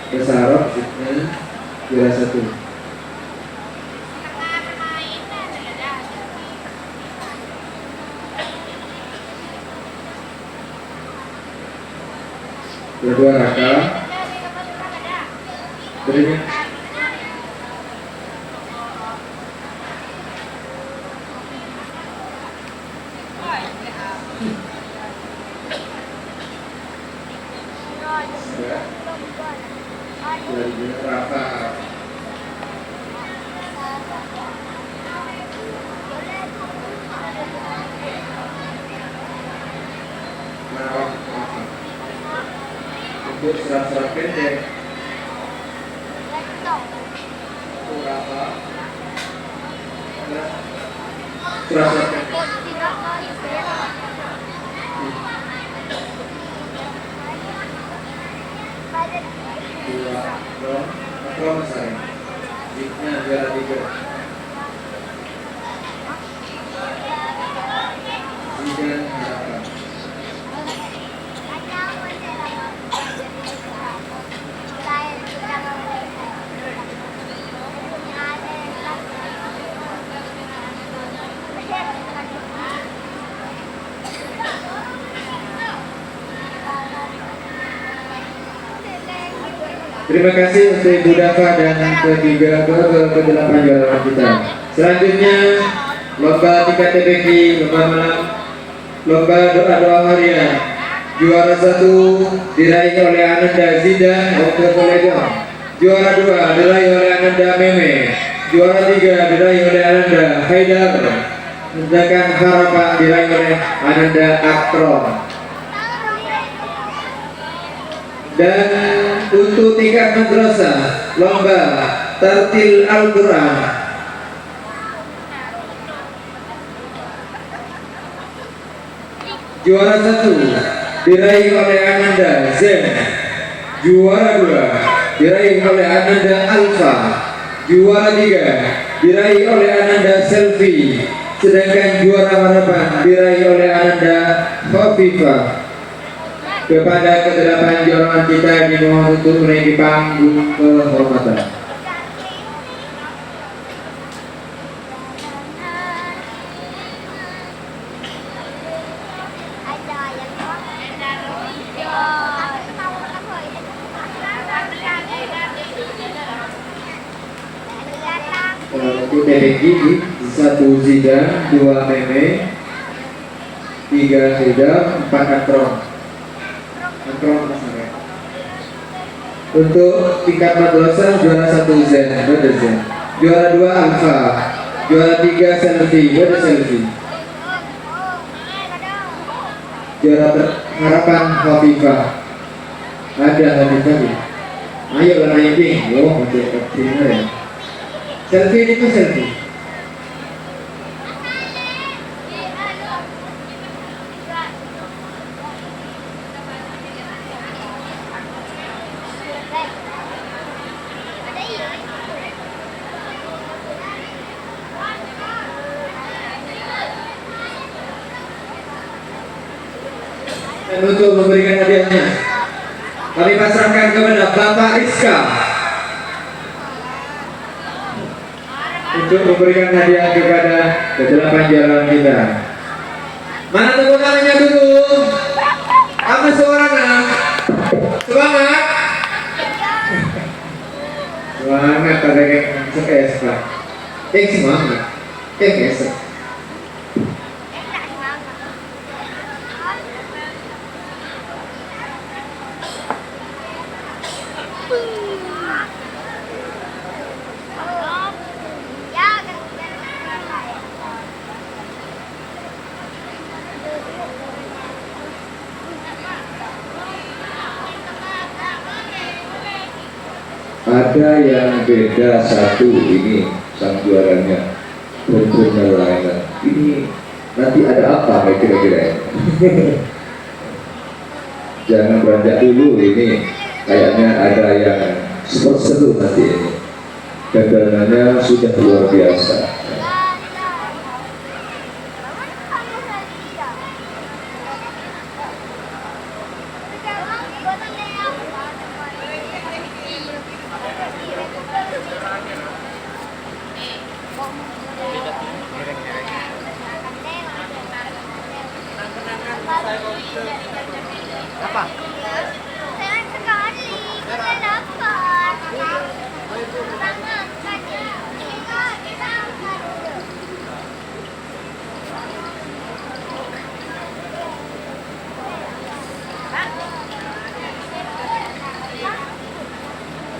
Kesarok fitnya juara 1. Kedua Raka. Berikutnya Raka. Untuk serat-serat pendek Raka. Serat-serat pendek Rom saya Jiknya juara 3. Zidan Harapan. Terima kasih untuk Ibu Dava dan ke-8 juara kita. Selanjutnya lomba tingkat TBK, lomba malam, lomba doa-doa harian. Juara 1 diraih oleh Ananda Zidan Dr. Kolega. Juara 2 diraih oleh Ananda Meme. Juara 3 diraih oleh Ananda Haidar. Sedangkan harapan diraih oleh Ananda Akron. Dan untuk tingkat madrasah lomba tartil Al-Quran, juara 1 diraih oleh Ananda Zen. Juara 2 diraih oleh Ananda Alfa. Juara 3 diraih oleh Ananda Selfie. Sedangkan juara harapan diraih oleh Ananda Khafifah. Kepada ke-8 juara kita dimohon untuk menaiki panggung kehormatan. Untuk TBK 1 Zidan, 2 Meme, 3 Haidar, 4 Akron. Untuk tingkat madrasah juara 1 Zen, juara 2 Alfa, juara 3 Selfie, juara harapan Khafifah. Ada Khafifah. Ayo lah naik yo macam kapten ya. Selfie itu selfie. Dan untuk memberikan hadiahnya kami pasrahkan kepada Bapak Rizka untuk memberikan hadiah kepada ke-8 jalan kita. Mana tepuk tangannya dulu? Apa suaranya? Semangat! Semangat pada yang sekes Pak. Semangat. Esok. Ada yang beda satu ini sang juaranya benar lain. Ini nanti ada apa kira-kira? Jangan beranjak dulu, ini kayaknya ada yang super seru nanti ini. Dan dananya sudah luar biasa. Apa? Sayang sekali kita dapat. Sangat saja. Kita angkat dulu.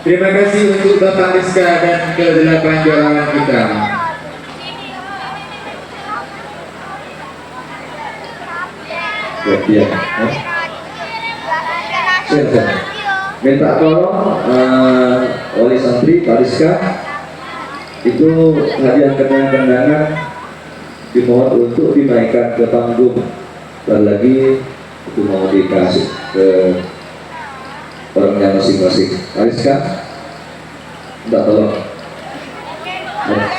Terima kasih untuk Bapak Rizka dan ke-8 juara kita. Ya. Minta tolong oleh santri Pak Rizka itu hadiah kenang-kenangan dimohon untuk dinaikkan ke panggung dan lagi itu mau dikasih ke orangnya masing-masing. Pak Rizka minta tolong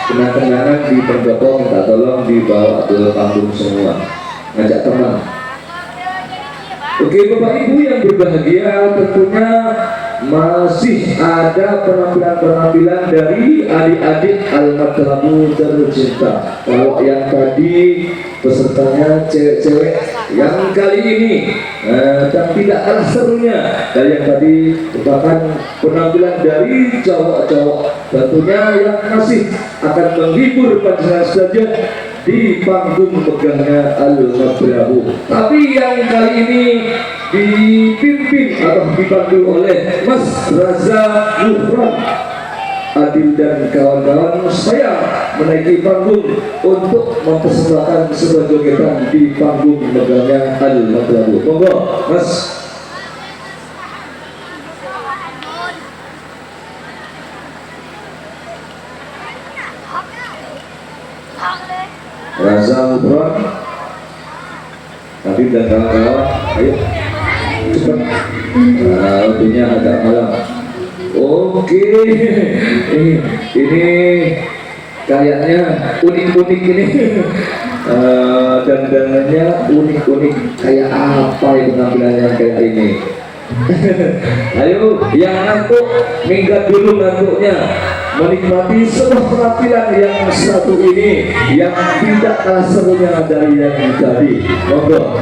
kenang-kenangan di pendopo, minta tolong dibawa ke panggung semua, ngajak teman. Oke Bapak Ibu yang berbahagia, tentunya masih ada penampilan-penampilan dari adik-adik Al-Madlabu tercinta. Kalau yang tadi pesertanya cewek-cewek, yang kali ini dan tidak kalah serunya dari yang tadi merupakan penampilan dari cowok-cowok, tentunya yang masih akan menghibur panjenengan saja di panggung megahnya Al-Madlabu. Tapi yang kali ini dipimpin atau dipandu oleh Mas Raza Nufran Adil dan kawan-kawan, saya menaiki panggung untuk mempersembahkan sebuah jogetan di panggung megahnya Al-Madlabu. Monggo Mas Raza Nufran Adil dan kawan-kawan, ayo cepat. Waktunya agak malam. Oke, ini kayaknya unik-unik ini. Dandanannya unik-unik, kayak apa ya penampilannya kayak ini. Ayo yang ngantuk minggat dulu ngantuknya, menikmati sebuah penampilan yang satu ini yang tidak kalah serunya dari yang tadi. Monggo.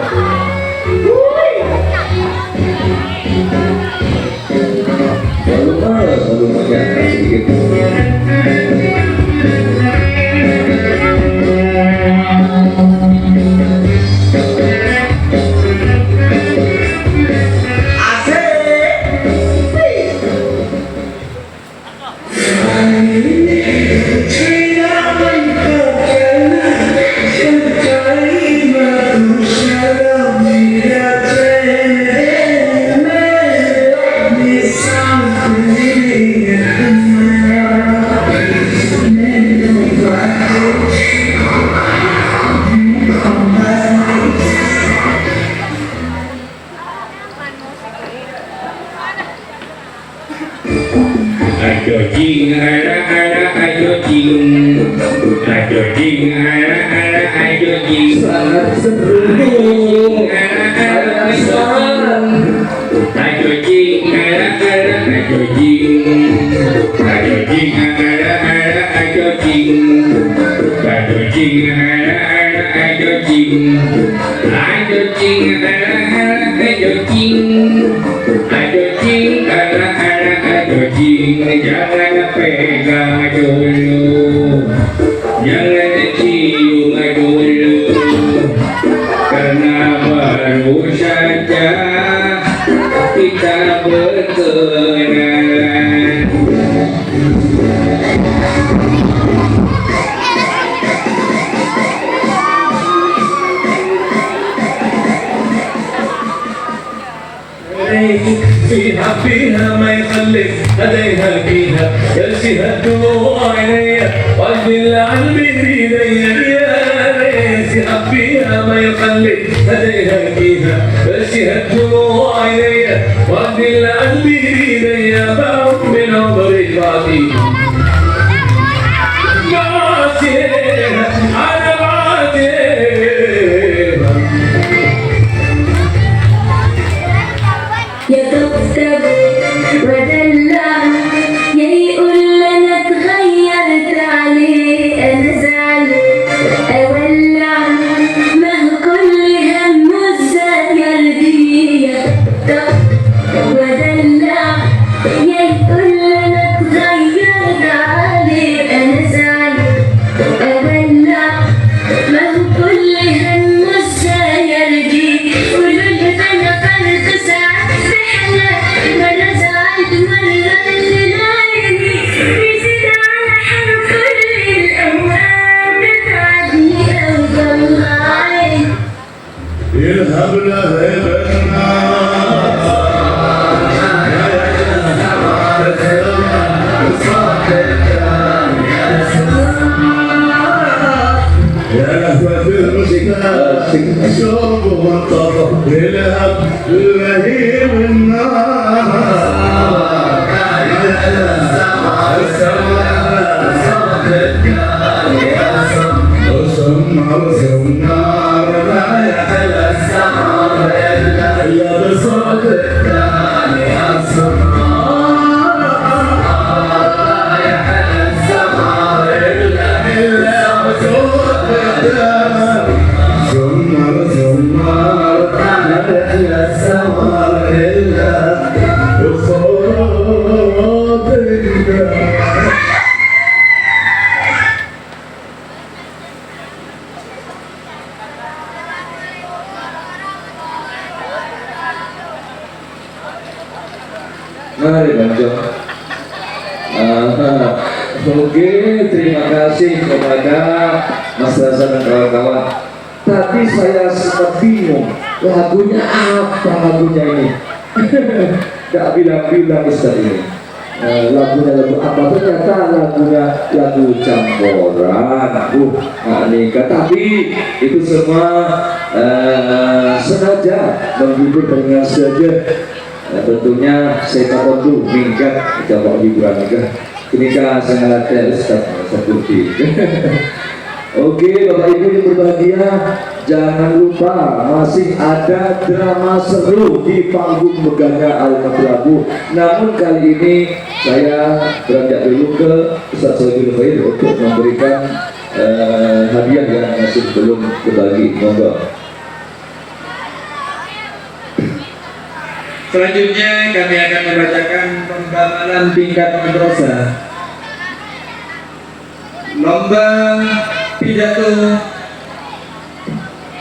Lalu menyanyikan sedikit. Ayo jing ayo jing ayo jing Sangat seru. ayo jing jangan pegang dulu, jangan cium dulu, karena baru saja kita berkenalan. فيها ما يخليك هديها فيها يرسيها دموع عينيا قلبي اللي عندي بيديا يا ريتها فيها ما يخليك هديها فيها يرسيها دموع عينيا قلبي اللي عندي بيديا بعد من عمري بعدي أنا بعدي يطبطب ودلع يا يقول انا اتغيرت عليه انا زعل اولع ما هو كل همه الزعل اذهب لهبنا يا لهفة المشتاق شرب وانطفى الهب لهيب النار النار لا يحلى السمر إلا بصوت الثاني السمار لا يحلى السمر إلا بصوت الثاني سمر سمر لا يحلى السمر إلا بصوت الثاني. Mari Bang Jok. Oke, terima kasih kepada Mas Rasa dan kawan-kawan. Tadi saya sempat bingung lagunya apa lagunya ini. Gak bilang-bilang Ustaz ini. Lagunya lagu apa, ternyata lagunya lagu campuran. Tapi itu semua sengaja menghibur dengan saja. Tentunya saya takut tuh minggat coba hiburan juga. Ini kan sangat Ustaz seperti. Oke, Bapak Ibu yang berbahagia, jangan lupa masih ada drama seru di panggung megahnya Al-Madrabu. Namun kali ini saya beranjak dulu ke Ustaz Sohibul Khair untuk memberikan hadiah yang masih belum berbagi. Monggo. Selanjutnya kami akan membacakan pembamalan tingkat madrasah. Lomba pidato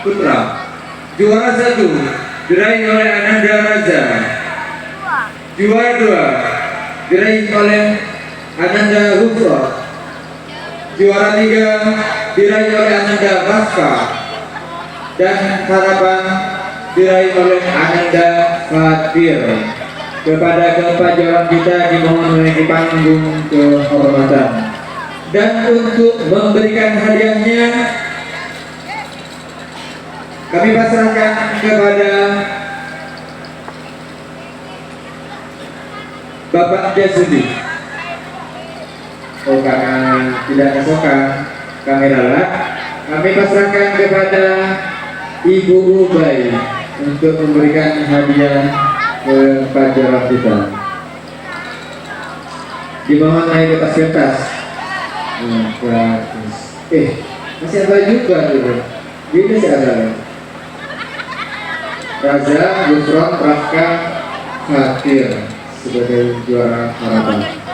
putra. Juara 1 diraih oleh Ananda Raza. Juara 2 diraih oleh Ananda Hufra. Juara 3 diraih oleh Ananda Baska. Dan harapan diraih oleh Ananda Fatir. Kepada keempat jawaban kita dimohon menaiki panggung kehormatan. Dan untuk memberikan hadiahnya kami pasrahkan kepada Bapak Jasudi. Oh, karena tidak kesokan kami ralat, kami pasrahkan kepada Ibu Ubay untuk memberikan hadiah ke pelajaran kita. Dimohon naik ke atas kertas. Gratis. Masih ada juga dulu. Ini masih ada. Raza, Gufron, Rafka, Fatir sebagai juara harapan.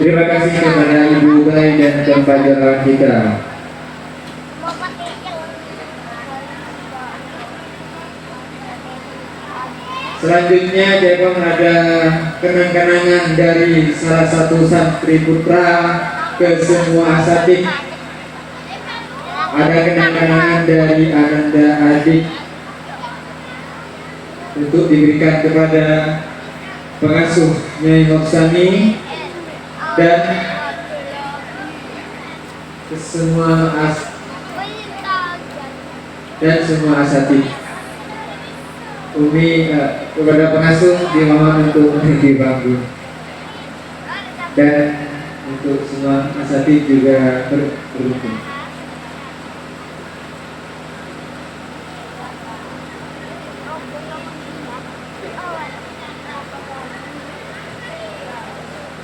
Terima kasih kepada Ibu Ubay dan kepada kita. Selanjutnya Depok ada kenang-kenangan dari salah satu santri putra ke semua asatid. Ada kenang-kenangan dari Ananda Adik untuk diberikan kepada pengasuh Nyai Hoksani dan ke semua Bintang. dan semua asatid. Umi kepada pengasuh dimohon untuk menaiki bangku, dan untuk semua asatid juga berhubung.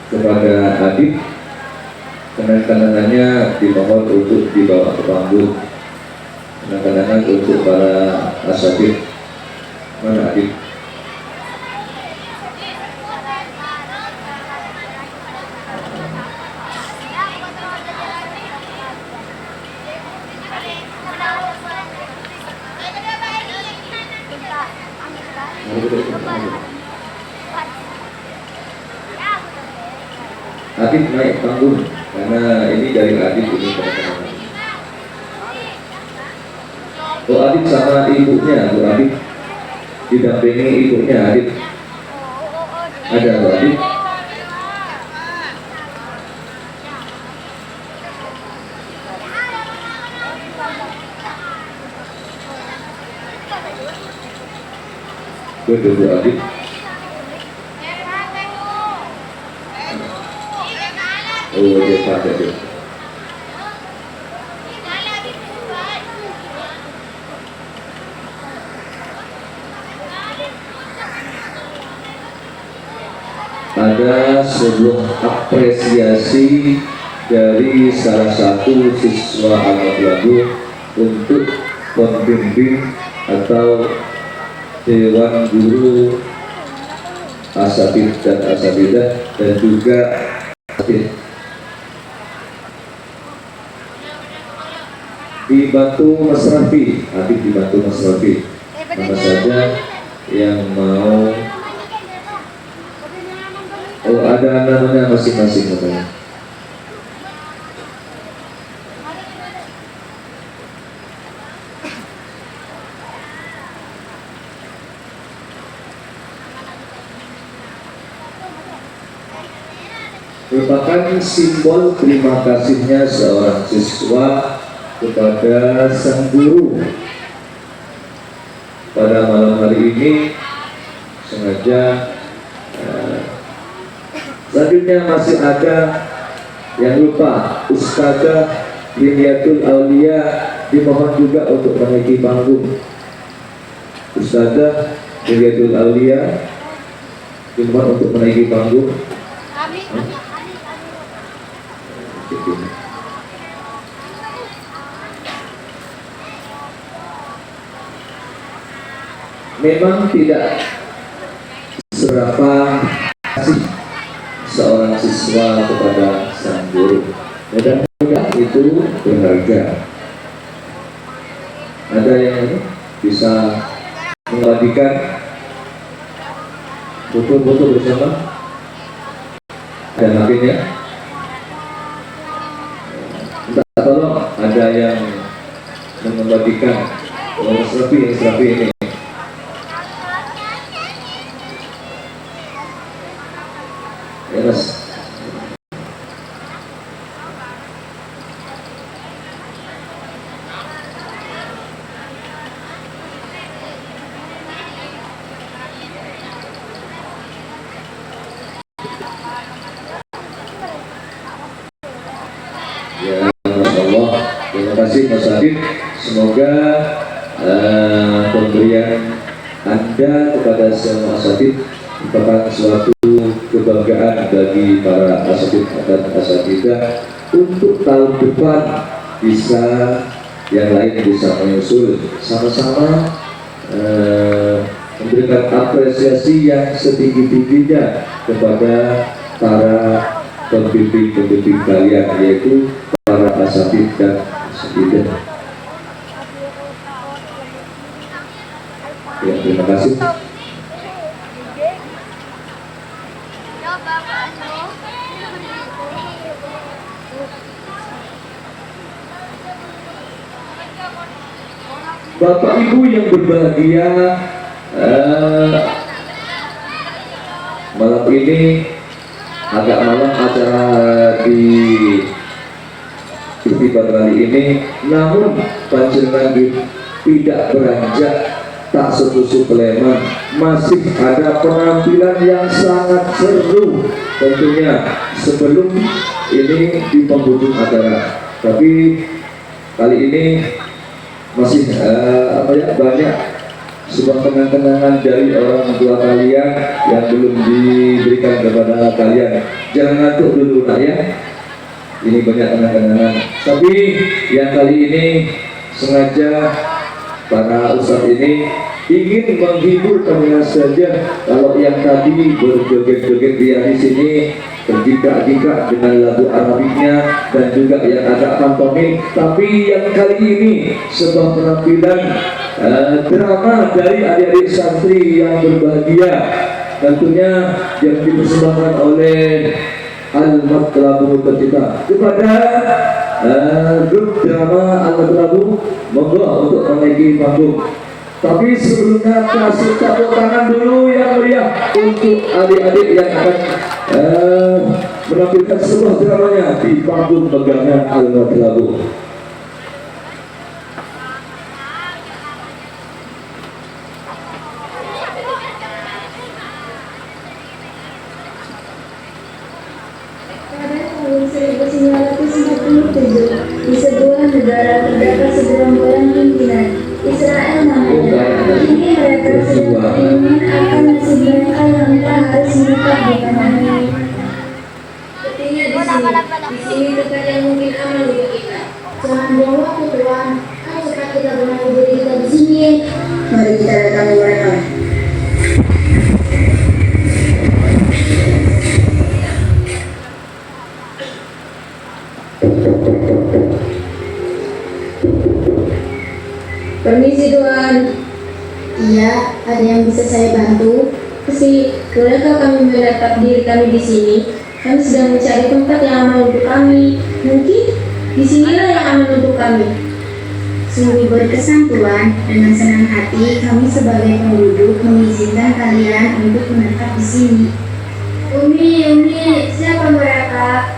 Kepada adik, kenang-kenangannya dimohon untuk dibawa ke panggung. Kenang-kenangan untuk para asatid. Mana adik? Adik naik panggung karena ini dari adik ini kenang-kenangan. Oh, adik sama ibunya, Bu adik didampingi ibunya adik. Ada Bu adik? Betul Bu adik. Oh, dia pakai dia. Ada sebuah apresiasi dari salah satu siswa anak lagu untuk pembimbing atau dewan guru asatid dan asatidah dan juga di Batu Masrafi, adik di Batu Masrafi. Mana saja yang mau? Oh, ada namanya masing-masing katanya. Merupakan simbol terima kasihnya seorang siswa kepada sang guru. Pada malam hari ini sengaja selanjutnya masih ada yang lupa, Ustazah Liliatul Aulia dimohon juga untuk menaiki panggung. Ustazah Liliatul Aulia dimohon untuk menaiki panggung. Memang tidak seberapa kasih seorang siswa kepada sang guru. Mudah-mudahan itu berharga. Ada yang bisa mengabadikan foto-foto bersama? Ada akhirnya? Minta tolong ada yang mengabadikan Serapi ini. Ya, Mas. Ya, Masya Allah. Terima kasih Mas Adit. Semoga pemberian Anda kepada semua asatid merupakan suatu kebanggaan bagi para asatid dan asatidah untuk tahun depan bisa yang lain bisa menyusul, sama-sama memberikan apresiasi yang setinggi-tingginya kepada para pembimbing kalian, yaitu para asatid dan asatidah. Ya, terima kasih. Bapak Ibu yang berbahagia, malam ini agak malam acara di tiba kali ini, namun panjenengan tidak beranjak tak setusuk Sleman, masih ada penampilan yang sangat seru tentunya sebelum ini di penghujung acara. Tapi kali ini masih banyak sebuah kenang-kenangan dari orang tua kalian yang belum diberikan kepada kalian. Jangan ngantuk dulu nak ya, ini banyak kenang-kenangan. Tapi yang kali ini sengaja para ustadz ini ingin menghibur kalian saja. Kalau yang tadi berjoget-joget di sini berjingkrak-jingkrak dengan lagu Arabiknya dan juga yang agak pantomim, tapi yang kali ini sebuah penampilan drama dari adik-adik santri yang berbahagia, tentunya yang dipersembahkan oleh Al-Matlabu Tercipta kepada grup drama Al-Matlabu. Monggo untuk menaiki panggung. Tapi sebelumnya kasih tepuk tangan dulu yang meriah untuk adik-adik yang akan menampilkan sebuah dramanya di panggung pegangan Al-Matlabu. Pada tahun 1947, di sebuah negara terdapat segerombolan pimpinan Israel namanya. Kini mereka sedang beriman akan nasib mereka yang entah harus menetap di mana. Sepertinya di sini tempat yang mungkin aman untuk kita. Jangan buang waktu Tuhan. Ayo cepat kita menanggung diri kita di sini. Mari kita datangi mereka. Permisi Tuan. Iya, ada yang bisa saya bantu? Bolehkah kami menetap diri kami di sini? Kami sedang mencari tempat yang aman untuk kami. Mungkin di sinilah yang aman untuk kami. Sungguh berkesan Tuan. Dengan senang hati kami sebagai penduduk mengizinkan kalian untuk menetap di sini. Umi, siapa mereka?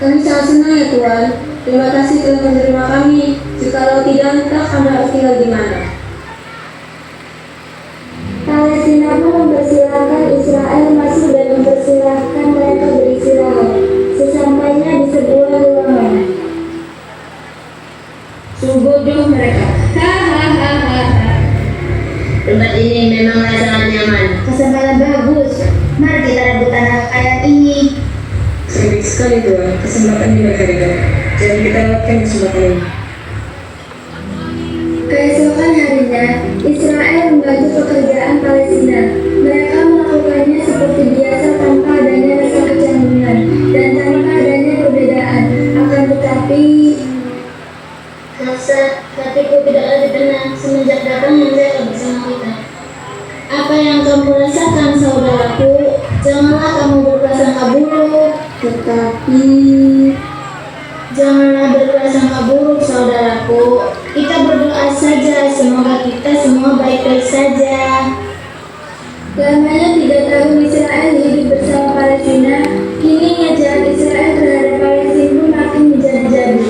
Kami sangat senang ya Tuan. Terima kasih telah menerima kami. Jikalau tidak, entah kami harus tinggal di mana. Palestina pun mempersilahkan Israel masuk dan mempersilahkan mereka beristirahat sesampainya di sebuah ruangan. Sungguh bodoh mereka. Hahaha. Tempat ini memanglah sangat nyaman. Kesempatan bagus. Mari kita rebut tanah kayak ini. Sering sekali Tuan, kesempatan ini berharga. Jangan kita lewatkan kesempatan ini. Keesokan harinya, Israel membantu pekerjaan Palestina. Mereka melakukannya seperti biasa tanpa adanya rasa kecanggungan dan tanpa adanya perbedaan. Akan tetapi, hatiku tidak lagi tenang semenjak datangnya mereka bersama kita. Apa yang kamu rasakan, saudaraku? Janganlah kamu berprasangka buruk. Janganlah berprasangka buruk, saudaraku. Kita berdoa saja, semoga kita semua baik-baik saja. Lamanya 3 tahun Israel hidup bersama Palestina. Kini ngejahat Israel terhadap Palestina pun makin menjadi-jadi.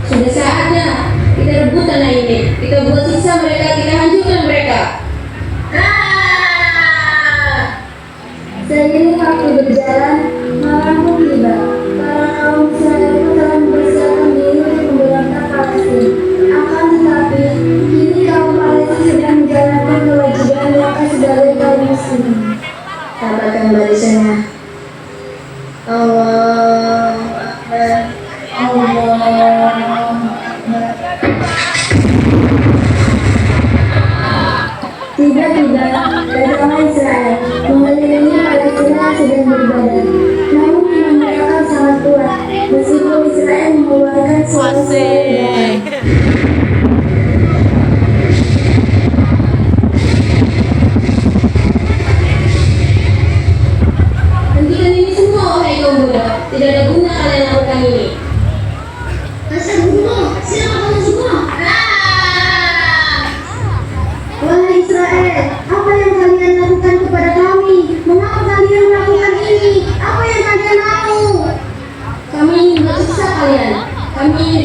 Sudah saatnya kita rebut tanah ini. Kita buat siksa mereka, kita hancurkan mereka. Seiring waktu berjalan, malam pun tiba. Para kaum Israel pun telah mempersiapkan diri untuk memberontak Palestina. Akan tetapi, kini kaum Palestina sedang menjalankan kewajiban mereka sebagai kaum muslim. Katakan barisannya. Allahu Akbar. Allahu Akbar. Tiba-tiba, datanglah Israel mengelilingi Palestina yang sedang beribadah. Namun iman mereka sangat kuat, meskipun Israel mengeluarkan suara-suara. Hentikan ini semua, wahai kaum bodoh. Tidak ada guna kalian lakukan ini. Dasar bodoh, siapa kalian semua? Wahai Israel, apa yang kalian lakukan kepada kami? Mengapa kalian melakukan ini? Apa yang kalian mau? Kami ingin bersiksa kalian. Kami ingin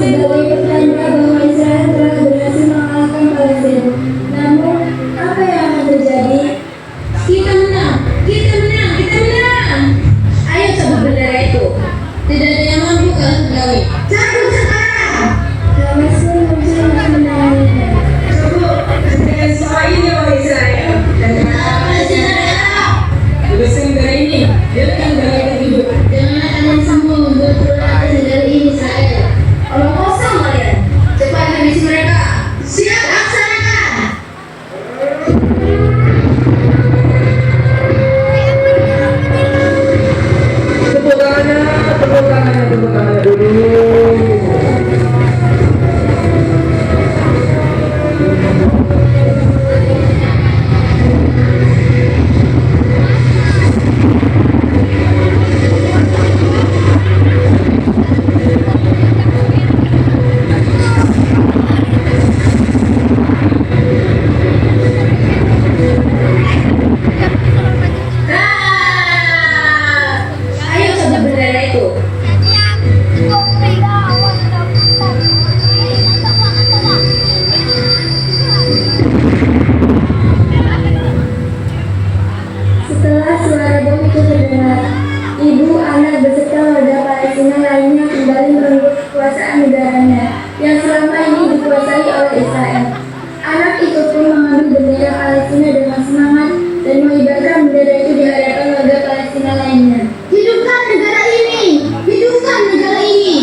sebagai pertanda bahwa Israel telah berhasil mengalahkan Palestina. Namun, apa yang akan terjadi? Kita menang! Kita menang! Kita menang! Ayo cabut bendera itu. Tidak ada yang mampu kalah kami. Cabut sekarang! Hamas pun muncul menangnya. Cabut! Dengan semua ini, wahai Israel. Dan kenapa Palestina datang? Bebaskan negara ini. Biarkan negara itu hidup. Janganlah kalian sambung membuat perlahan negara ini, Israel. Omong kosong kalian. Cepat habisi mereka. Siap laksanakan. Tepuk tangannya, tepuk tangannya, tepuk tangannya dulu. Ayo cabut bendera itu. Setelah suara bom itu terdengar, ibu, anak beserta warga Palestina lainnya kembali merebut kekuasaan negaranya yang selama ini dikuasai oleh Israel. Anak itu pun mengambil bendera Palestina dengan semangat dan mengibarkan bendera itu di hadapan warga Palestina lainnya. Hidupkan negara ini! Hidupkan negara ini!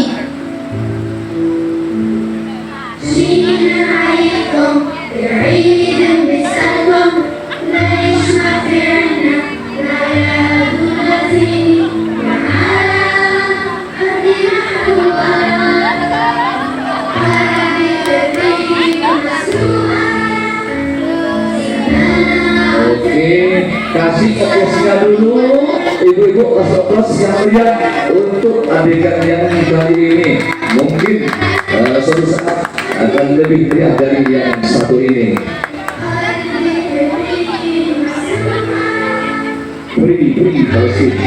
Oke, kasih aplausnya dulu. Ibu-ibu kasih aplaus yang meriah untuk adegan yang kali ini. Mungkin suatu saat akan lebih meriah dari yang satu ini. Beri Palestina.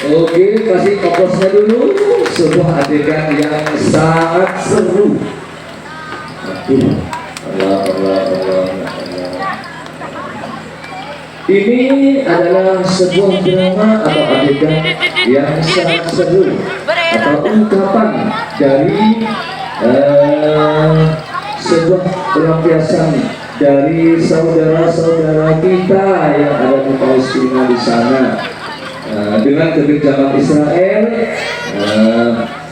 Oke, kasih aplausnya dulu. Sebuah adegan yang sangat seru. Aduh, Allah. Ini adalah sebuah drama atau adegan yang sangat seru atau ungkapan dari sebuah pelampiasan dari saudara-saudara kita yang ada di Palestina di sana. Dengan kekejaman Israel,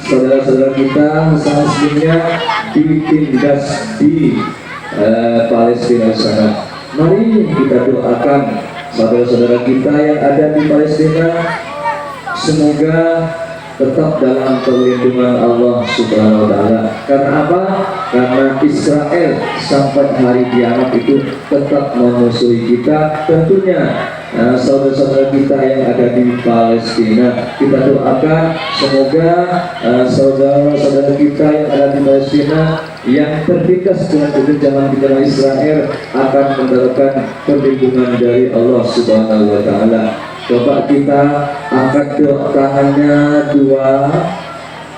saudara-saudara kita seharusnya ditindas di Palestina sana. Mari kita doakan saudara-saudara kita yang ada di Palestina, semoga tetap dalam perlindungan Allah Subhanahu wa Ta'ala. Karena apa? Karena Israel sampai hari kiamat itu tetap memusuhi kita. Tentunya saudara-saudara kita yang ada di Palestina, kita doakan semoga saudara-saudara kita yang ada di Palestina yang tertindas dengan kekejaman negara Israel akan mendapatkan perlindungan dari Allah Subhanahu wa Ta'ala. Coba kita angkat tangannya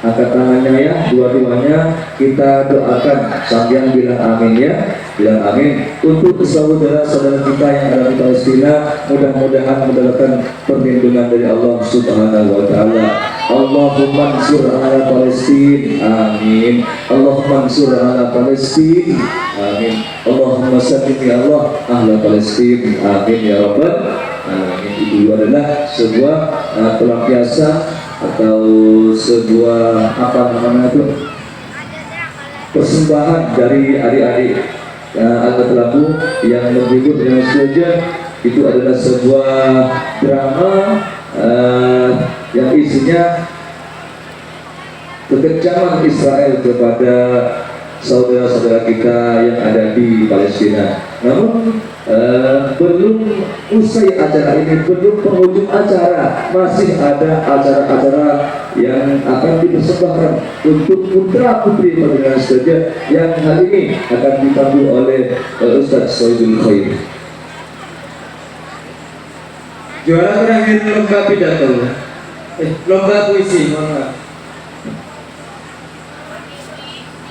angkat tangannya ya, dua-duanya kita doakan sambil bilang amin ya, bilang amin untuk saudara-saudara kita yang ada di Palestina, mudah-mudahan mendapatkan perlindungan dari Allah Subhanahu wa Ta'ala. Allahumma ansur ala Palestina, amin. Allahumma ansur ala Palestina, amin. Allahumma sallim ya Allah ahla Palestina, amin ya Rabbal alamin. Itu adalah sebuah pelampiasan atau sebuah apa namanya itu persembahan dari adik-adik anak lagu yang menghibur dengan saja. Itu adalah sebuah drama yang isinya kekencaman Israel kepada saudara-saudara kita yang ada di Palestina. Namun belum usai acara ini, belum penghujung acara, masih ada acara-acara yang akan dipersembahkan untuk putra putri pengadilan saja yang hari ini akan dipandu oleh Ustaz Sohibul Khair. Juara terakhir lomba pidato, lomba puisi, mohon maaf.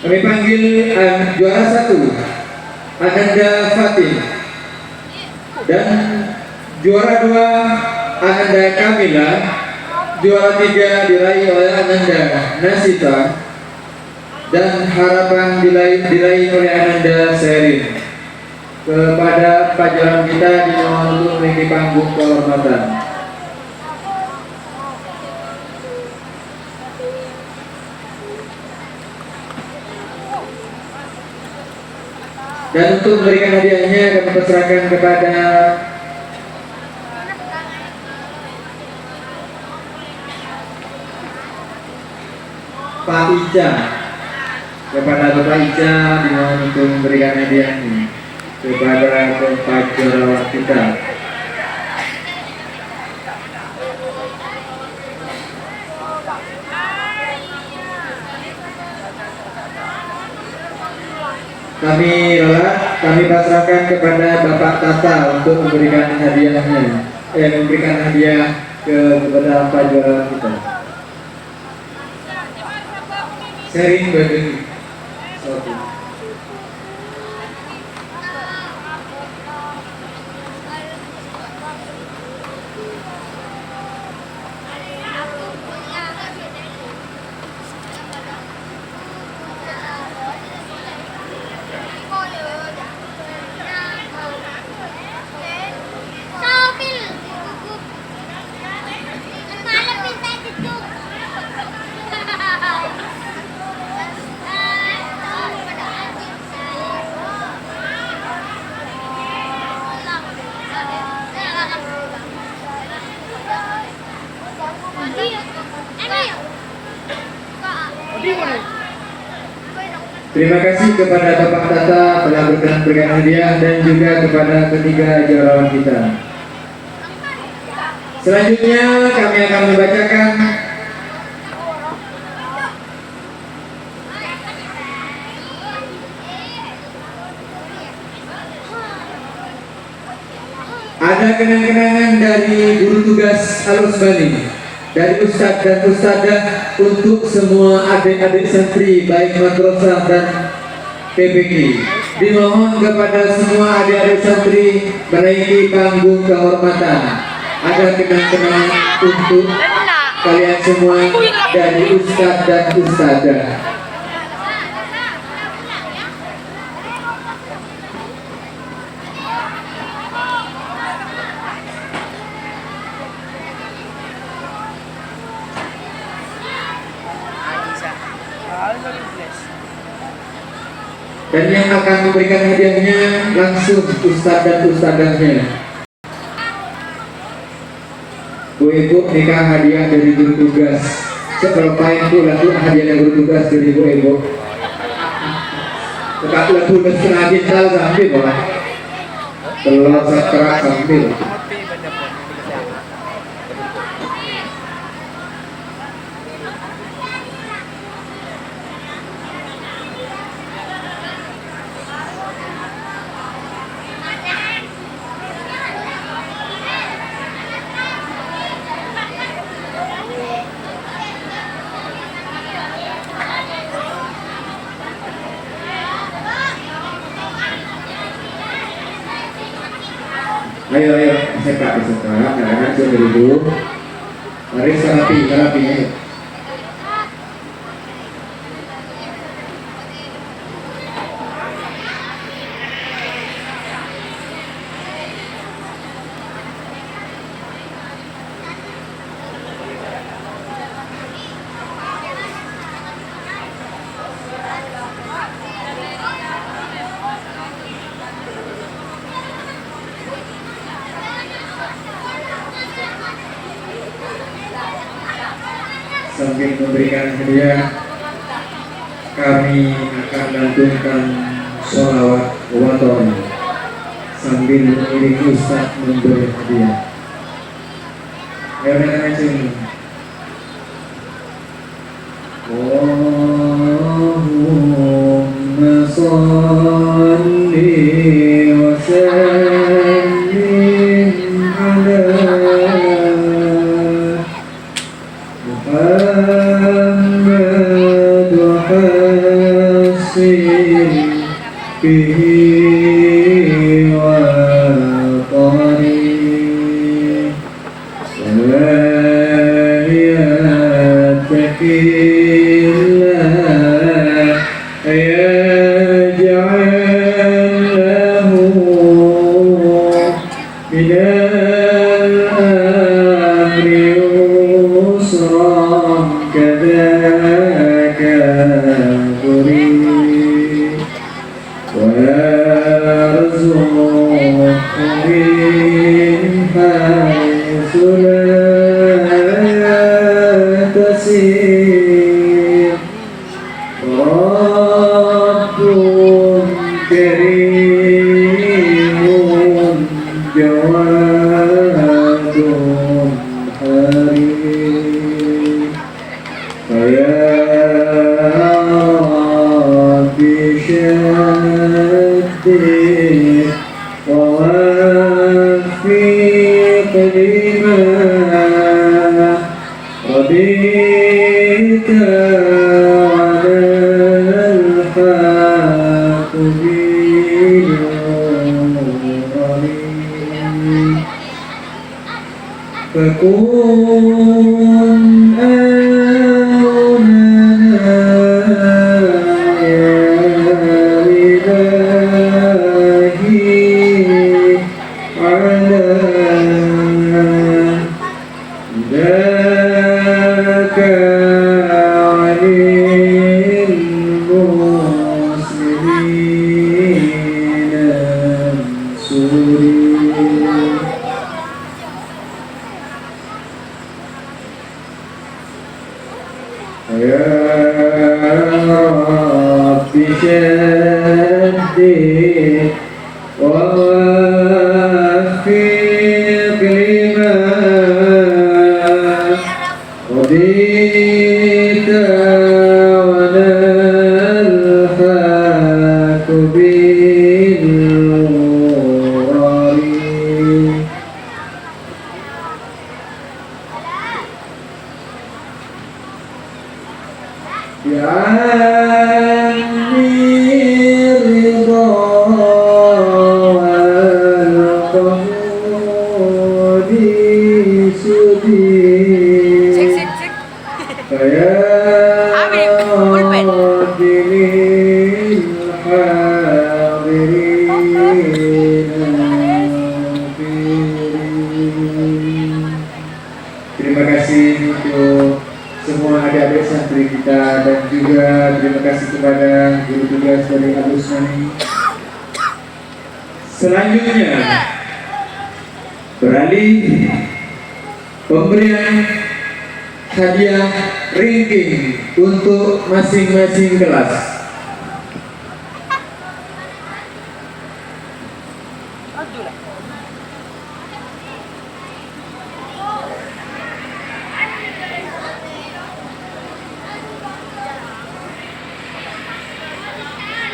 Kami panggil juara 1 Ananda Fatin dan juara 2 Ananda Kamila, juara 3 diraih oleh Ananda Nasita dan harapan diraih oleh Ananda Serin. Kepada pelajaran kita dimohon untuk memiliki panggung kehormatan. Dan untuk memberikan hadiahnya kami persilakan kepada Pak Ica. Kepada Bapak Ica dimohon untuk memberikan hadiahnya kepada pepajar kita. Kami pasrahkan kepada Bapak Tata untuk memberikan hadiahnya, memberikan hadiah kepada pepajar kita. Sharing Baduni. Terima kasih kepada Bapak Tata telah berkenan memberikan hadiah dan juga kepada ketiga juarawan kita. Selanjutnya kami akan membacakan ada kenang-kenangan dari guru tugas Al-Usmani, dari Ustadz dan Ustadzah untuk semua adik-adik santri baik madrasah dan PBG. Dimohon kepada semua adik-adik santri menaiki panggung kehormatan. Ada kenang-kenangan untuk kalian semua dari Ustadz dan Ustadzah. Dan yang akan memberikan hadiahnya langsung Ustadz dan Ustadzahnya. Bu Ibu, nikah hadiah dari guru tugas. Seperpain itu lagu hadiah dari guru tugas dari Bu Ibu. Tetap lagu setengah bintang sambil malah. Telur sekerak sambil. Ayo, sekat, kadang-kadang sudah dulu. Mari terapinya. sambil memberikan hadiah, kami akan lantunkan sholawat waton sambil mengiringi Ustaz memberi hadiah. Ya, udah sini. Allahumma shalli wa sallim ala Muhammad wa hasin bihi wa tariq Terima kasih untuk semua adik-adik santri kita dan juga terima kasih kepada guru tugas dari Al-Usmani. Selanjutnya beralih pemberian hadiah ranking untuk masing-masing kelas.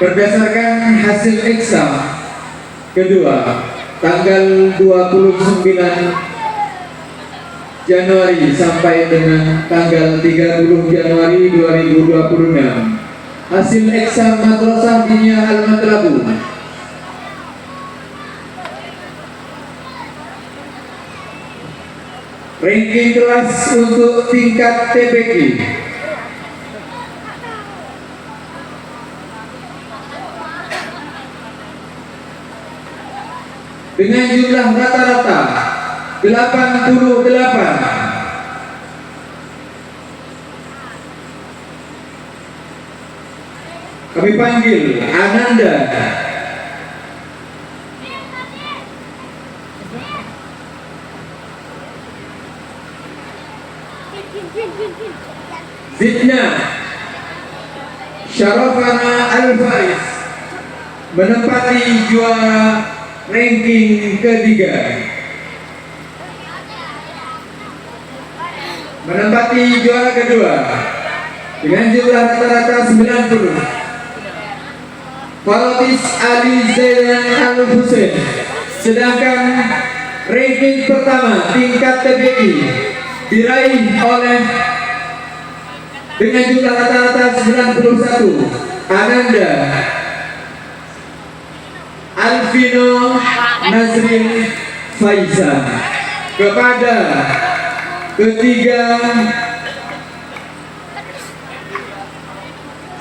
Berdasarkan hasil eksam kedua tanggal 29 Januari sampai dengan tanggal 30 Januari 2026, hasil eksam Madrasah Diniyah Al-Matlabun ranking kelas untuk tingkat TPQ dengan jumlah rata-rata 88. Kami panggil Ananda. Zidna Syarafana Al-Faris menempati juara ranking ketiga. Menempati juara kedua dengan jumlah rata-rata 90. Faradis Ali Zaidan Al-Husain. Sedangkan ranking pertama tingkat TBI diraih oleh dengan jumlah rata-rata 91 Ananda Alvino Nazrin Faizan. Kepada ketiga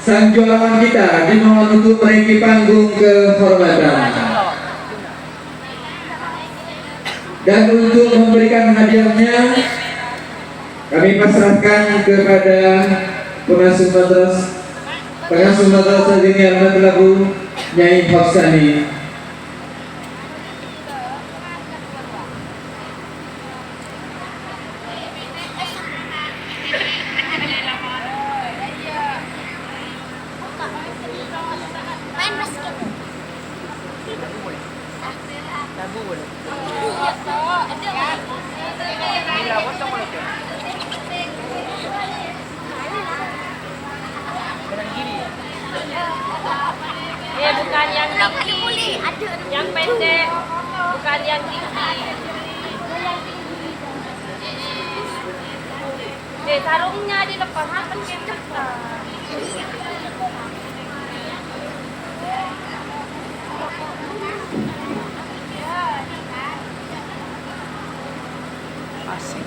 sang juara kita dimohon untuk menaiki panggung kehormatan. Dan untuk memberikan hadiahnya kami pasrahkan kepada pengasuh madrasah Diniyah Al-Matlabu Nyai Hafsani. Main basket. Bukan yang tinggi, yang pendek, bukan yang tinggi. Sarungnya dilepas, apa cepat. Asik.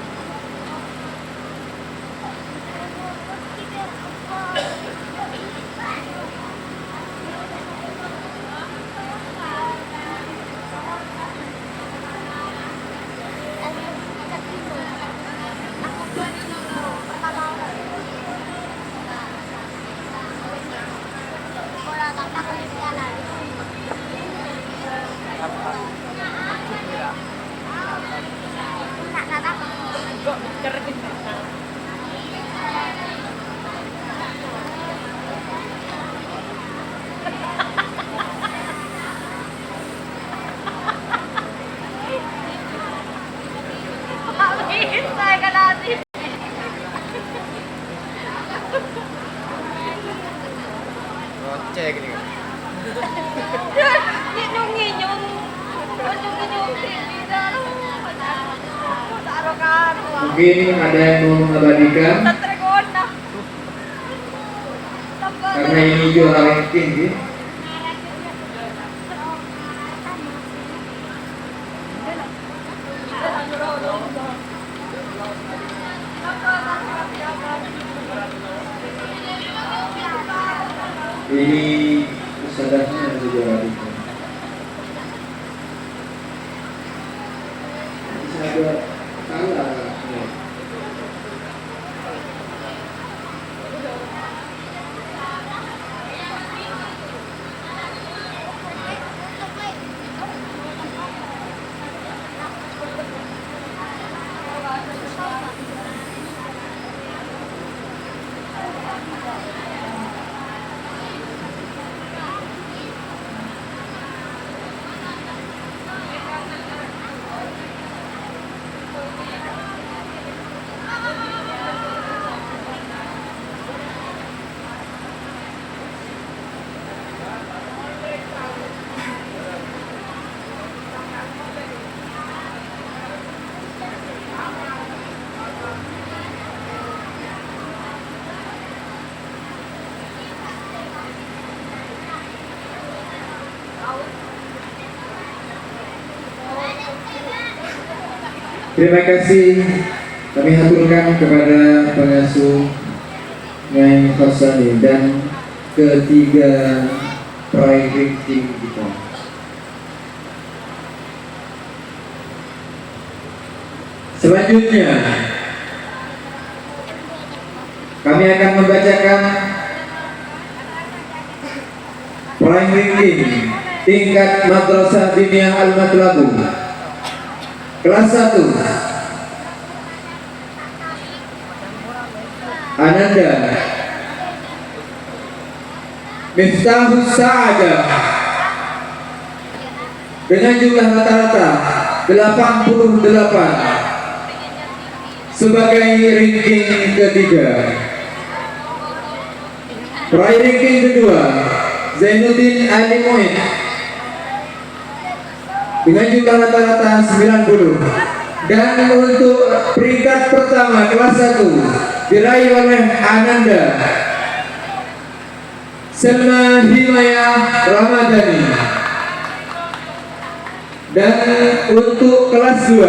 Saya kan nanti. Cek ini. Nginyong-nginyong. Nginyong-nginyong TV taruh. Taruh kan. Mungkin ada yang mau mengabadikan Tatregona. karena ini juara ranking gitu. Ini sadarnya ada juara ranking. Bisa ada kalah. Terima kasih kami haturkan kepada pengasuh Nyai Hafsani dan ketiga private team kita. Selanjutnya kami akan membacakan private team tingkat Madrasah Diniyah Al-Matlabu kelas 1 Ananda. Miftahus Sa'adah dengan jumlah rata-rata 88 sebagai ranking ketiga. Peraih ranking kedua Zainuddin Ali Muin dengan jumlah rata-rata 90. Dan untuk peringkat pertama kelas 1 diraih oleh Ananda Selma Himayah Ramadhani. Dan untuk kelas 2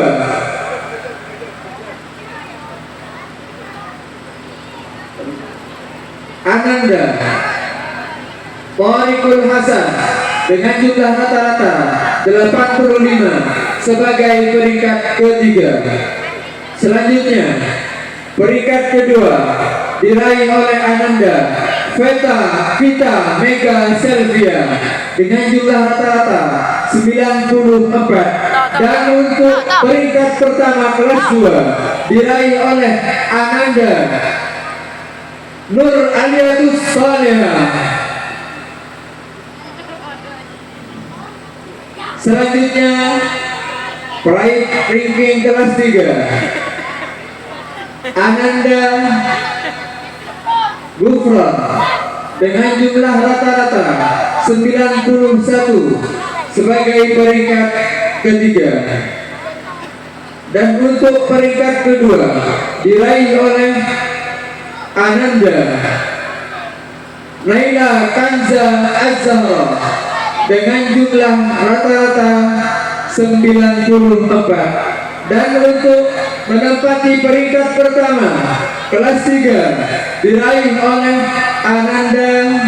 Ananda Tariqul Hasan dengan jumlah rata-rata 85 sebagai peringkat ketiga. Selanjutnya peringkat kedua diraih oleh Ananda Vita Mega Selvia dengan jumlah rata-rata 94. Dan untuk peringkat pertama kelas 2 diraih oleh Ananda Nur Aliatus Salihah. Selanjutnya peraih ranking kelas 3 Ananda Gufron dengan jumlah rata-rata 91 sebagai peringkat ketiga. Dan untuk peringkat kedua diraih oleh Ananda Naila Kanza Az-Zahra dengan jumlah rata-rata 94. Dan untuk menempati peringkat pertama kelas 3 diraih oleh Ananda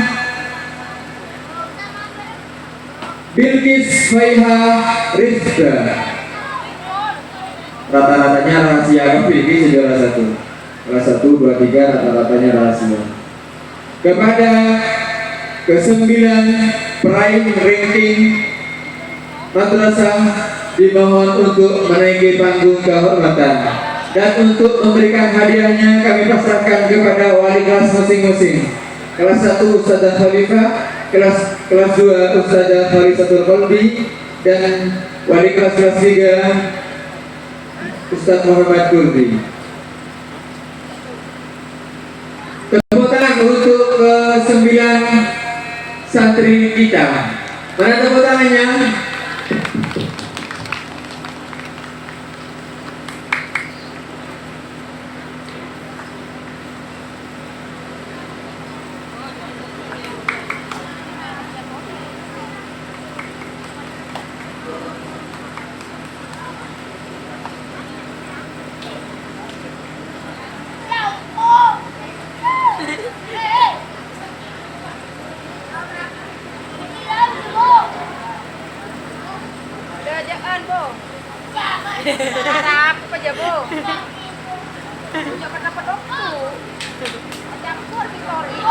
Bilqis Faiha Rizka. Rata-ratanya rahasia Bilqis juara 1. Kelas 1, 2, 3 rata-ratanya rahasia. Kepada ke-9 peraih ranking madrasah dimohon untuk menaiki panggung kehormatan. Dan untuk memberikan hadiahnya kami pasrahkan kepada wali kelas masing-masing. Kelas 1 Ustazah Khalifah, kelas 2 Ustazah Khalifatul Qalbi, dan wali kelas 3 Ustaz Muhammad Kurdi. Tepuk tangan untuk ke-9 santri kita. Mana tepuk tangannya? Kerajaan, Bu. Harap apa aja, Bu? Jangan dapat waktu. Campur Victory.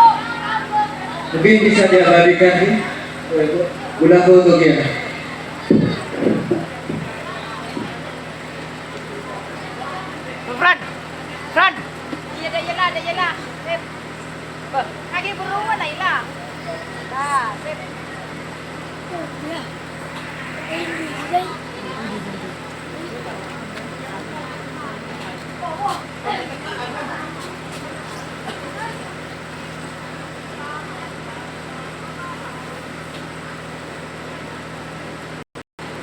Mungkin bisa diabadikan nih ulang fotonya. Fran. Iya, ada Yela. Sip. Kaki beruan lah, Yela. Dah, sip.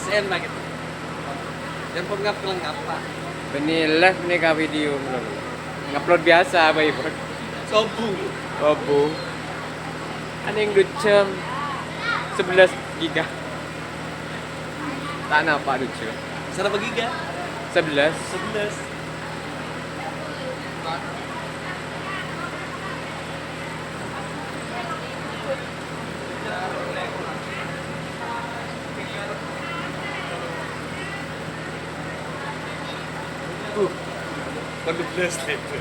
Sen lagi. Dan pun ngap kelengkap pak. Ini live nih kak video belum. Ngupload biasa apa ibu? Sobu. Ada yang ducem 11 giga. Tanah pak ducem. Berapa giga? 11. Baru belas itu.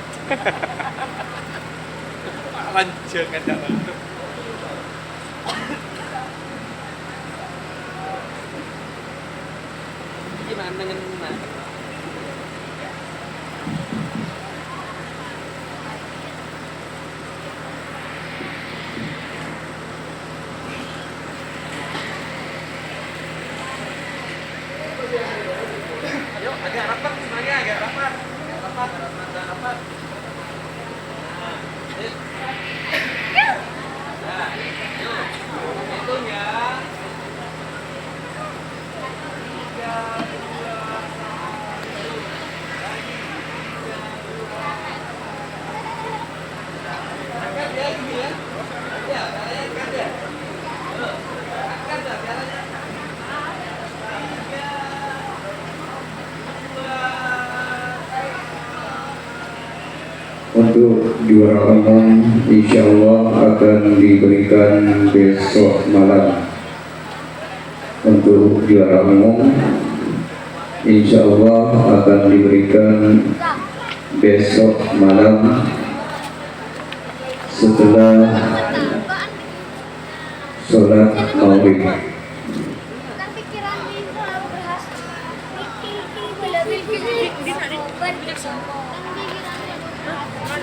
Lanjut kan dalam. Gimana dengan mana? juara umum insya Allah akan diberikan besok malam. Untuk juara umum insya Allah akan diberikan besok malam setelah sholat maghrib.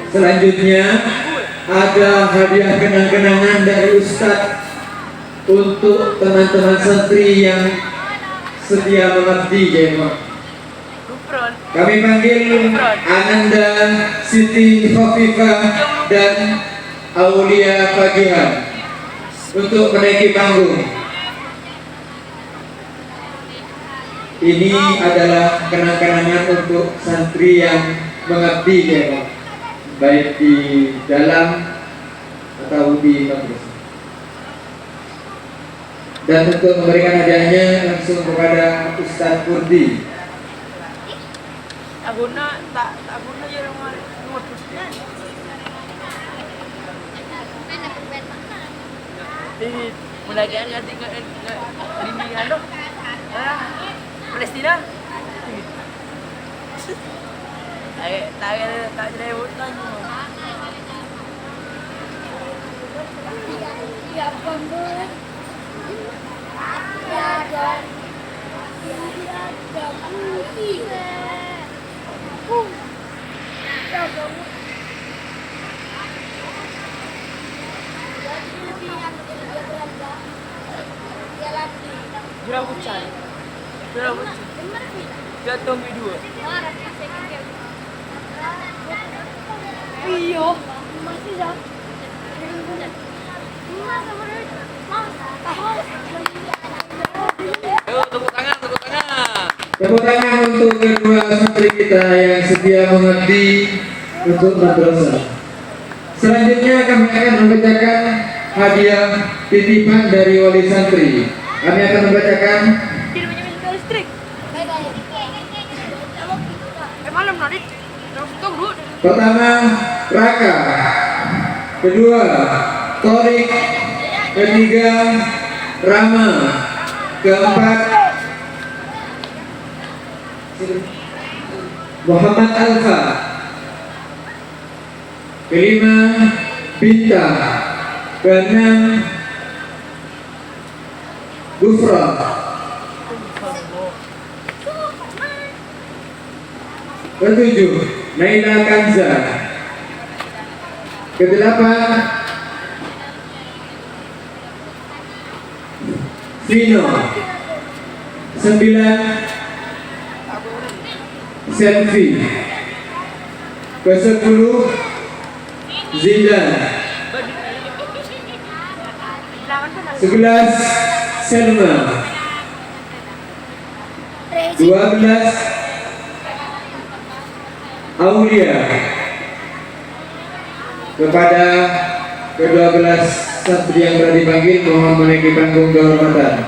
Selanjutnya ada hadiah kenang-kenangan dari Ustadz untuk teman-teman santri yang setia mengabdi jemaah. Kami panggil Ananda, Siti Khafifah dan Aulia Fagihan untuk menaiki panggung. Ini adalah kenang-kenangan untuk santri yang mengabdi jemaah, baik di dalam atau di madrasah. Dan untuk memberikan hadiahnya langsung kepada Ustadz Kurdi. Tak guna je rumah. Mulai dia nanti ke ini anu. Palestina. Tak ada hutan. Ya pembuat. Ya dan. Ya putih. Jurang hujan. Jatuh dua. Iya, masih dah. Tepuk tangan. Tepuk tangan untuk kedua santri kita yang setia mengabdi untuk madrasah. Selanjutnya kami akan membacakan hadiah titipan dari wali santri. Kami akan membacakan Tidak menyebabkan listrik. Malam nanti. Tunggu. pertama Raka, kedua Torik, ketiga Rama, keempat Muhammad Alfa, kelima Bintang, keenam Gufra, ketujuh Naila Kanza, kedelapan Vino, sembilan Selvi, ke-10 Zindan, 11 Selma, 12 Aulia. Kepada ke-12 santri yang telah dipanggil mohon menaiki panggung kehormatan.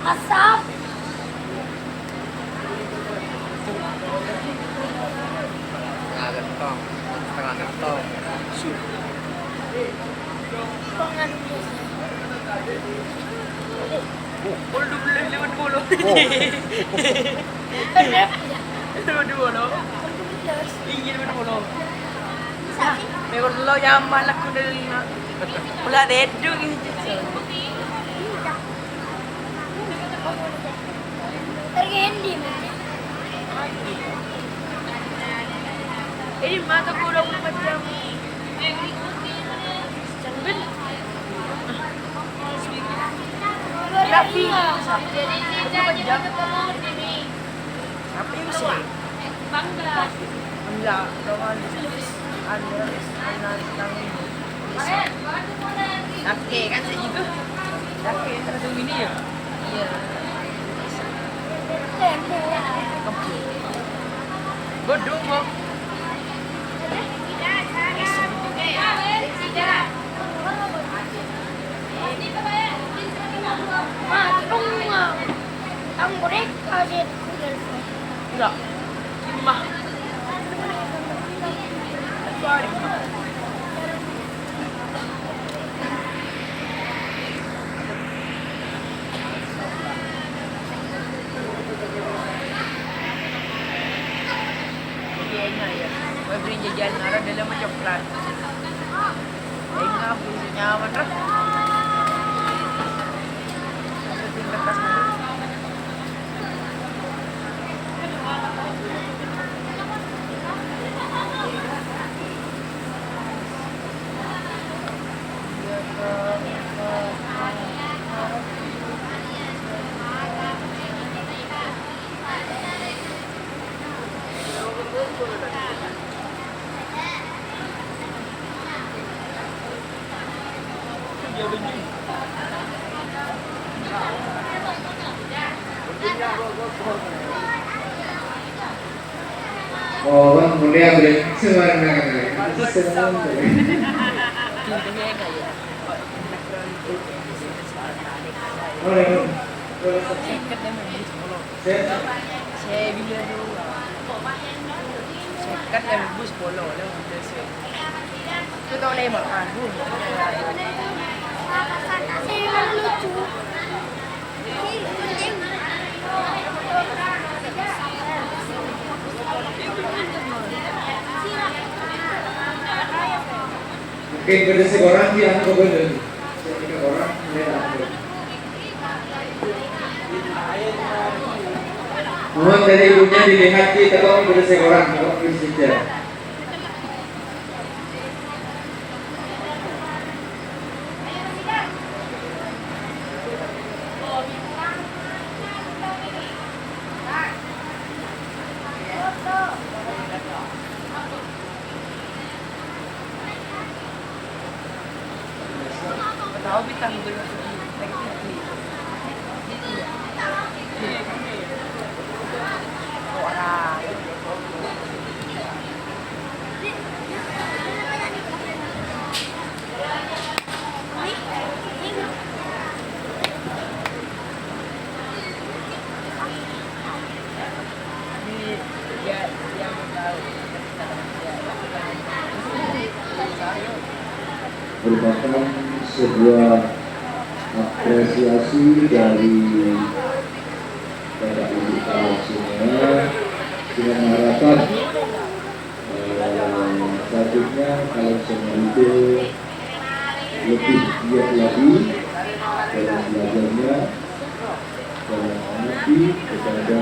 Asap. Setengah gentong. Mekor lo nyaman aku dari pula dedu gitu. Tergendi. Ini mata ku udah macam canggih. Tapi tapi bisa bangga. Enggak, doang ada anak Oke kan saya juga. Oke, terus ini ya. Iya. Bodoh kok. Ini Mereka sih. Enggak. Imah. Sorry. Ya. Gue beli jajan nara dalam coklat. Enggak punya nyaman lah. Oh, bang, mulia boleh sembarang. Saya bila tu. Cắt em bus polo lên tôi to lên một hàng luôn lucu. Mungkin beda seorang dia aku bener. Tiga orang beda aku. Mohon dari ibunya dilihat di tepung beda seorang kalau bisa. tahu bintang belum lagi tinggi. Orang. Merupakan sebuah apresiasi dari Bapak Ibu semua dengan harapan selanjutnya kalau semua itu lebih giat lagi dalam belajarnya, dalam mengerti kepada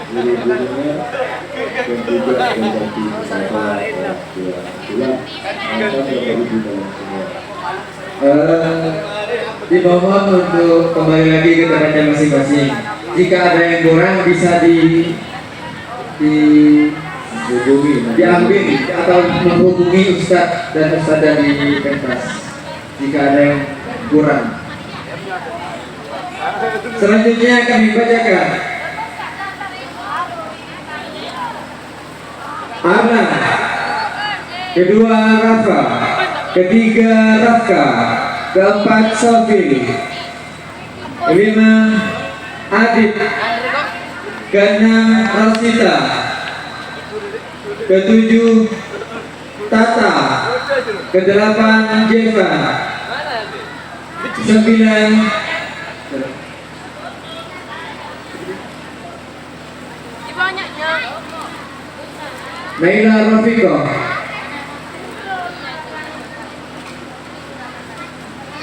guru-gurunya dan juga berbakti kepada orang tua. Itulah harapan Bapak Ibu dalam semua. Dimohon untuk kembali lagi ke tempatnya masing-masing. Jika ada yang kurang bisa diambil atau menghubungi Ustadz dan Ustadzah di pentas. Jika ada yang kurang. Selanjutnya kami bacakan Arna, kedua Rafa, ketiga Rafka, keempat Sofi, kelima Adit, keenam Rosita, ketujuh Tata, kedelapan Jevan, sembilan Naila Rafiko,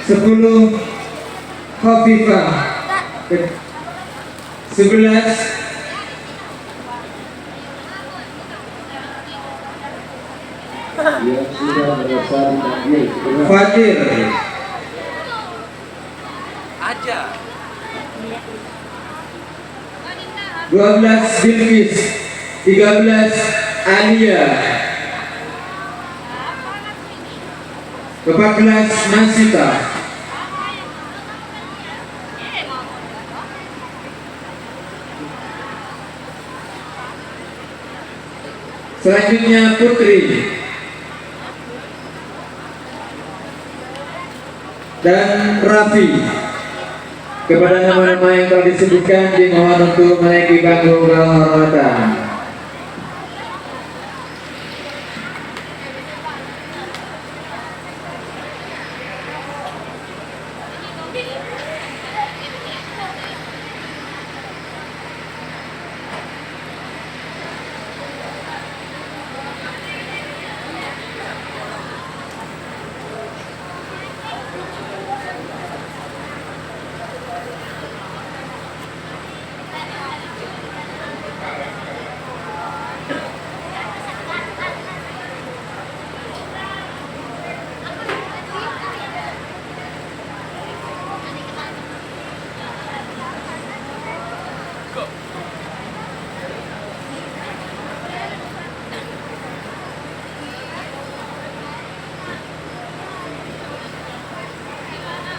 10 Khafifah, 11 yang sudah merasa dipanggil Fatir, Aja. 12 Bilqis, 13 Alia, 14 Nasita, selanjutnya Putri dan Raffi. Kepada nama-nama yang telah disebutkan dimohon untuk menaiki panggung kehormatan.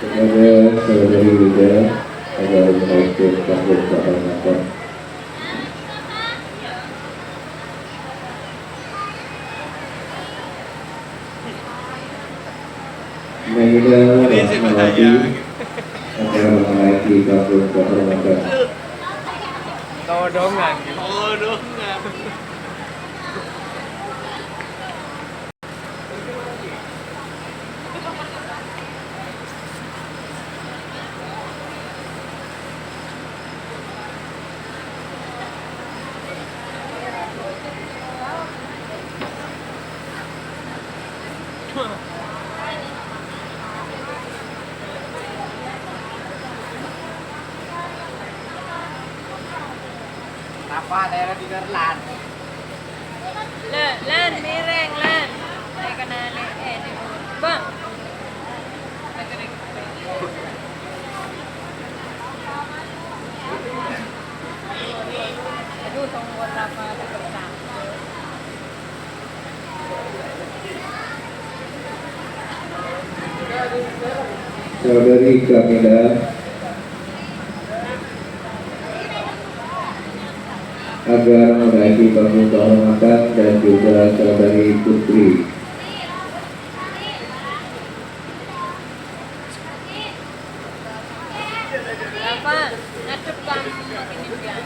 Kepada saudari Wida agar menaikkan panggung kehormatan. Wida Rahmawati agar menaiki panggung kehormatan. Todongan. Apa daerah di Nerlan? Len, miring len. Ay kena ni bang. Aduh, tunggu apa bersama. Saudari Kamila agar menaiki panggung kehormatan dan juga saudari Putri Apa? Ngadep kamu makin impian.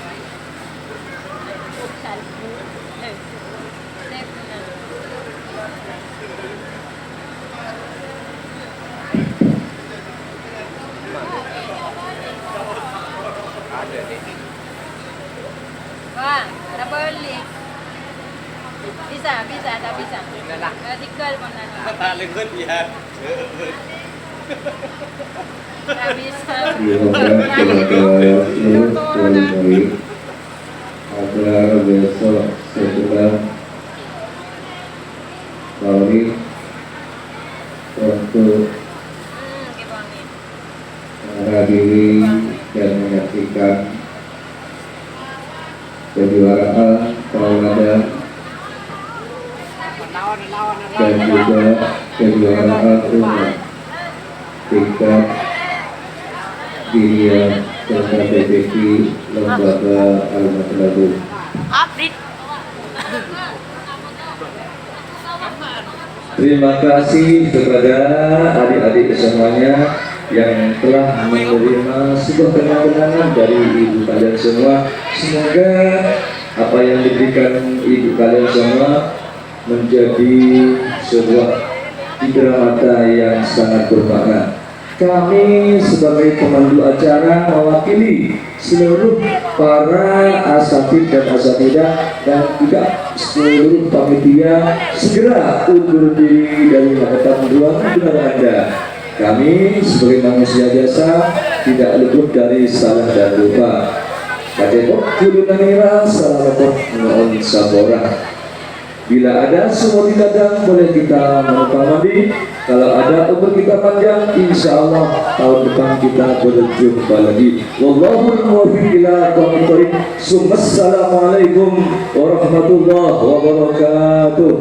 Salbu. Wah, ada balik. Bisa, tak bisa. Enggak lah. Tinggal mana? Tak lengan ya. Tak bisa. dimohon kepada seluruh murid agar besok setelah Maulid untuk Kebangin. menghadiri dan menyaksikan kejuaraan tauladan dan juga kejuaraan umum tingkat dunia serta PPK Lembaga Al-Matlabul. Terima kasih kepada adik-adik semuanya yang telah menerima sebuah kenang-kenangan dari ibu kalian semua. Semoga apa yang diberikan ibu kalian semua menjadi sebuah cindera mata yang sangat bermakna. Kami sebagai pemandu acara mewakili seluruh para asatid dan asatidah dan juga seluruh panitia segera undur diri dari hadapan ruangan benar Anda. Kami sebagai manusia biasa tidak luput dari salah dan lupa. Kadepok kudu nangira salah lepot mohon sabora. Bila ada sumur di ladang boleh kita menumpang mandi. Kalau ada umur kita panjang, insya Allah tahun depan kita berjumpa lagi. Wallahul muwaffiq ila aqwamit thoriq. Assalamualaikum warahmatullahi wabarakatuh.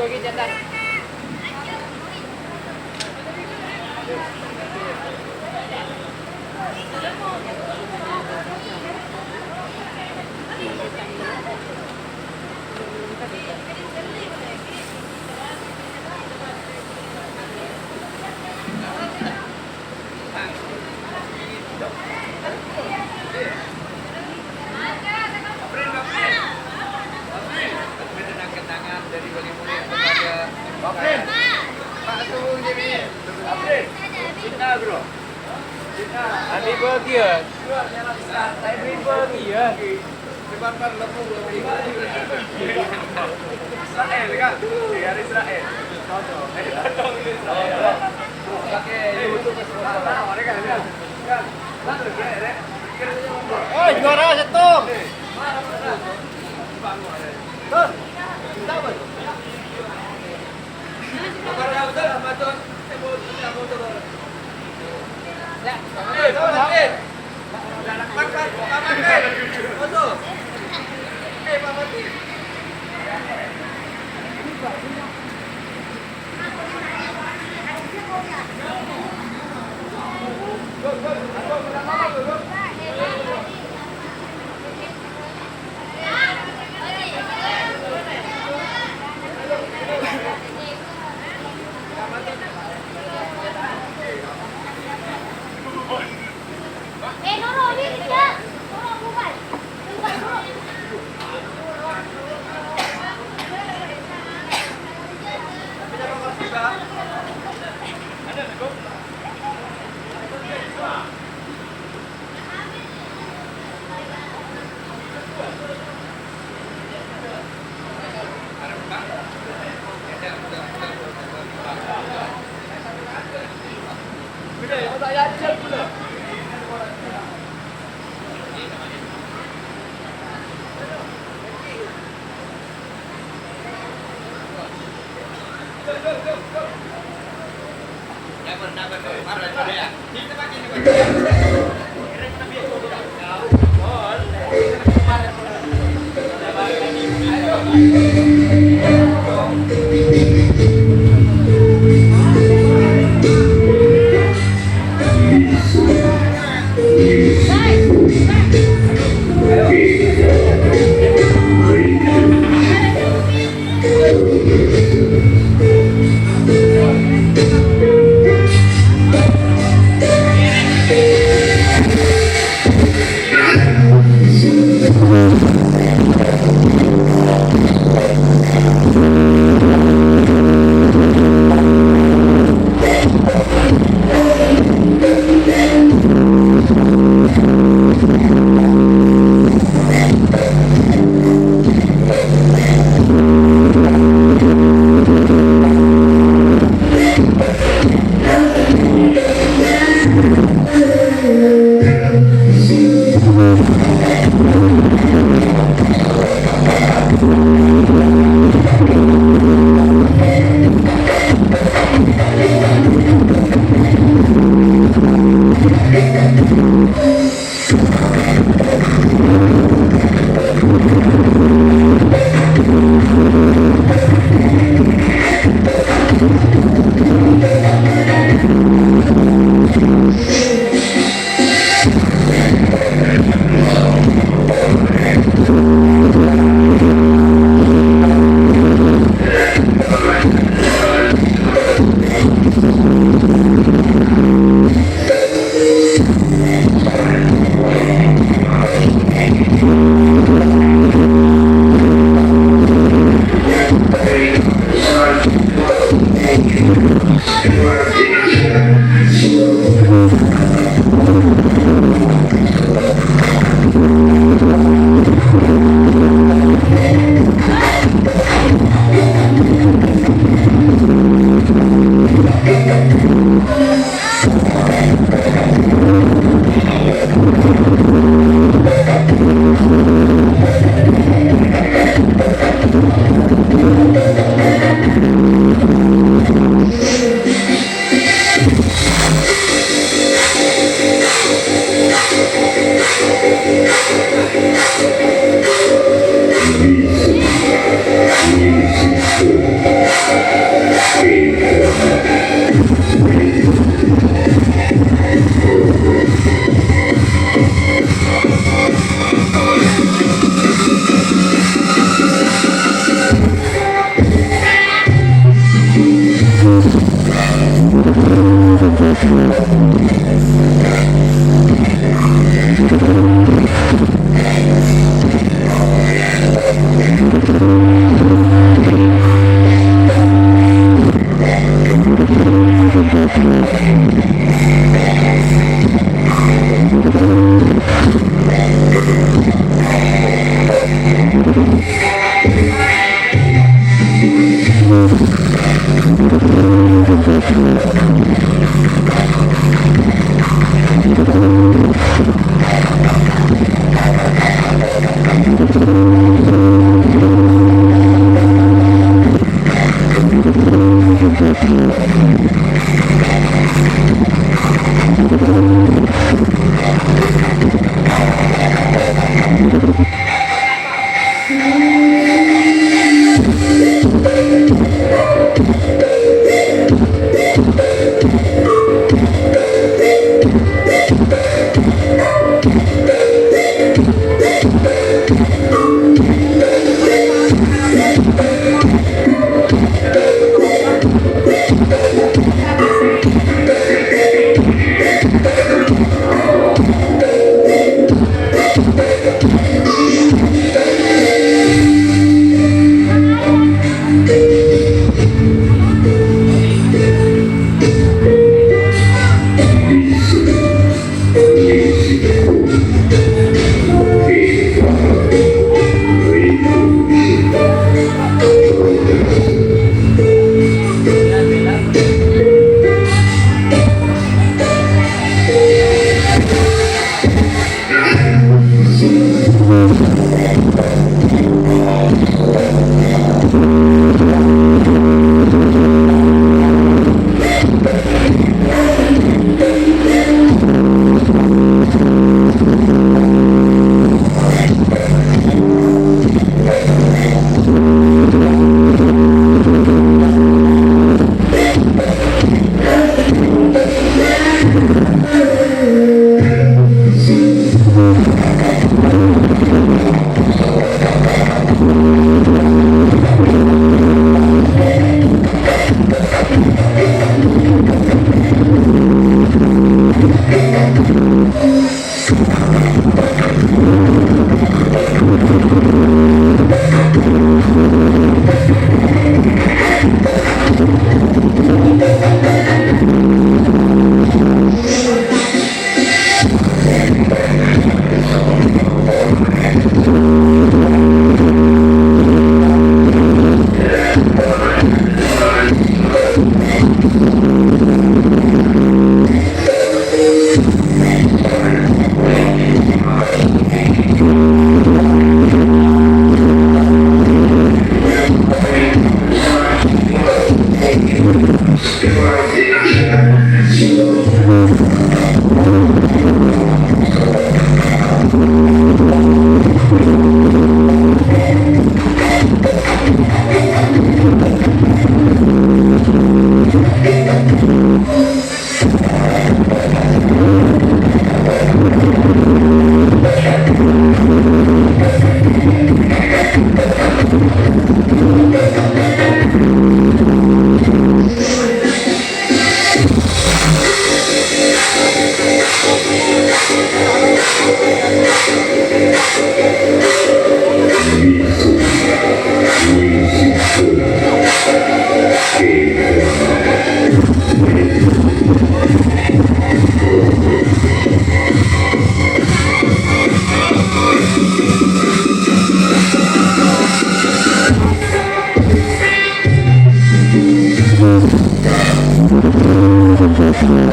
Satu lagi jantan. Andi bahagia. Andi bahagia. Israel kan? Dari Israel. Pakai YouTube mereka kan. Oh, juara satu. Noro, ini dia. Noro, bukan.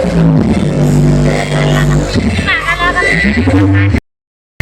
Thank you.